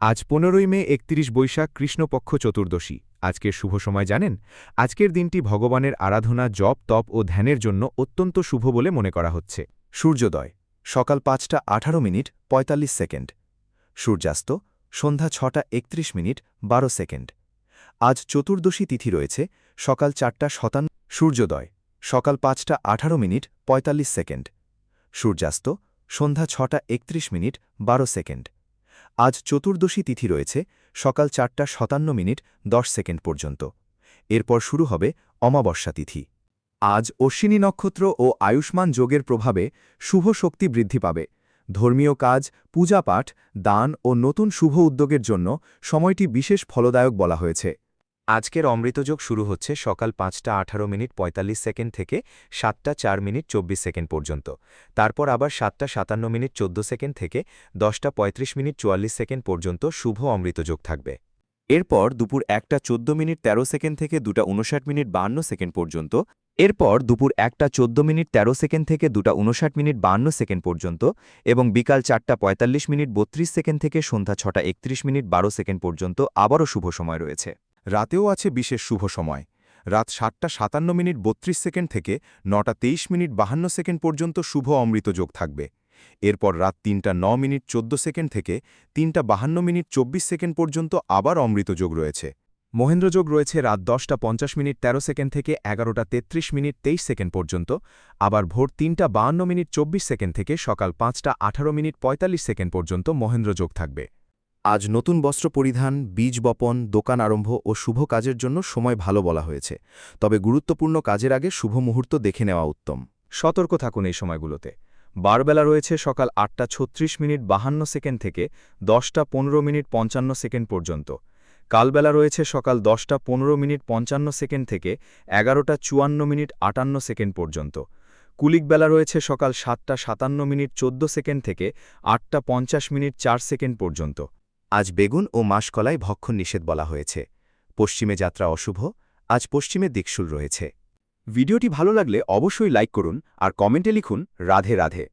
আজ ১৫ই মে ৩১ বৈশাখ কৃষ্ণপক্ষ চতুর্দশী। আজকের শুভ সময় জানেন? আজকের দিনটি ভগবানের আরাধনা, জপ, তপ ও ধ্যানের জন্য অত্যন্ত শুভ বলে মনে করা হচ্ছে। সূর্যোদয় সকাল ৫টা ১৮ মিনিট ৪৫ সেকেন্ড। সূর্যাস্ত সন্ধ্যা ৬টা ৩১ মিনিট ১২ সেকেন্ড। আজ চতুর্দশী তিথি রয়েছে সকাল ৪টা ৫৭। সূর্যোদয় সকাল ৫টা ১৮ মিনিট ৪৫ সেকেন্ড। সূর্যাস্ত সন্ধ্যা ৬টা ৩১ মিনিট ১২ সেকেন্ড। আজ চতুর্দশী তিথি রয়েছে সকাল ৪টা ৫৭ মিনিট ১০ সেকেন্ড পর্যন্ত। এরপর শুরু হবে অমাবস্যা তিথি। আজ অশ্বিনী নক্ষত্র ও আয়ুষ্মান যোগের প্রভাবে শুভ শক্তি বৃদ্ধি পাবে। ধর্মীয় কাজ, পূজাপাঠ, দান ও নতুন শুভ উদ্যোগের জন্য সময়টি বিশেষ ফলদায়ক বলা হয়েছে। আজকের অমৃতযোগ শুরু হচ্ছে সকাল ৫টা ১৮ মিনিট ৪৫ সেকেন্ড থেকে ৭টা ৪ মিনিট ২৪ সেকেন্ড পর্যন্ত। তারপর আবার ৭টা ৫৭ মিনিট ১৪ সেকেন্ড থেকে ১০টা ৩৫ মিনিট ৪৪ সেকেন্ড পর্যন্ত শুভ অমৃতযোগ থাকবে। এরপর দুপুর ১টা ১৪ মিনিট ১৩ সেকেন্ড থেকে ২টা ৫৯ মিনিট ৫২ সেকেন্ড পর্যন্ত। এরপর দুপুর ১টা ১৪ মিনিট ১৩ সেকেন্ড থেকে ২টা ৫৯ মিনিট ৫২ সেকেন্ড পর্যন্ত এবং বিকাল ৪টা ৪৫ মিনিট ৩২ সেকেন্ড থেকে সন্ধ্যা ৬টা ৩১ মিনিট ১২ সেকেন্ড পর্যন্ত আবারও শুভ সময় রয়েছে। রাতেও আছে বিশেষ শুভ সময়। রাত ৭টা ৫৭ মিনিট ৩২ সেকেন্ড থেকে ৯টা ২৩ মিনিট ৫২ সেকেন্ড পর্যন্ত শুভ অমৃতযোগ থাকবে। এরপর রাত ৩টা ৯ মিনিট ১৪ সেকেন্ড থেকে ৩টা ৫২ মিনিট ২৪ সেকেন্ড পর্যন্ত আবার অমৃতযোগ রয়েছে। মহেন্দ্রযোগ রয়েছে রাত ১০টা ৫০ মিনিট ১৩ সেকেন্ড থেকে ১১টা ৩৩ মিনিট ২৩ সেকেন্ড পর্যন্ত, আবার ভোর ৩টা ৫২ মিনিট ২৪ সেকেন্ড থেকে সকাল ৫টা ১৮ মিনিট ৪৫ সেকেন্ড পর্যন্ত মহেন্দ্রযোগ থাকবে। আজ নতুন বস্ত্র পরিধান, বীজ বপন, দোকান আরম্ভ ও শুভ কাজের জন্য সময় ভালো বলা হয়েছে। তবে গুরুত্বপূর্ণ কাজের আগে শুভ মুহূর্ত দেখে নেওয়া উত্তম। সতর্ক থাকুন এই সময়গুলোতে। বারবেলা রয়েছে সকাল ৮টা ৩৬ মিনিট ৫২ সেকেন্ড থেকে ১০টা ১৫ মিনিট ৫৫ সেকেন্ড পর্যন্ত। কালবেলা রয়েছে সকাল ১০টা ১৫ মিনিট ৫৫ সেকেন্ড থেকে ১১টা ৫৪ মিনিট ৫৮ সেকেন্ড পর্যন্ত। কুলিকবেলা রয়েছে সকাল ৭টা ৫৭ মিনিট ১৪ সেকেন্ড থেকে ৮টা ৫০ মিনিট ৪ সেকেন্ড পর্যন্ত। আজ বেগুন ও মাসকলায় ভক্ষণ নিষেধ বলা হয়েছে। পশ্চিমে যাত্রা অশুভ, আজ পশ্চিমে দিকশুল রয়েছে। ভিডিওটি ভালো লাগলে অবশ্যই লাইক করুন আর কমেন্টে লিখুন রাধে রাধে।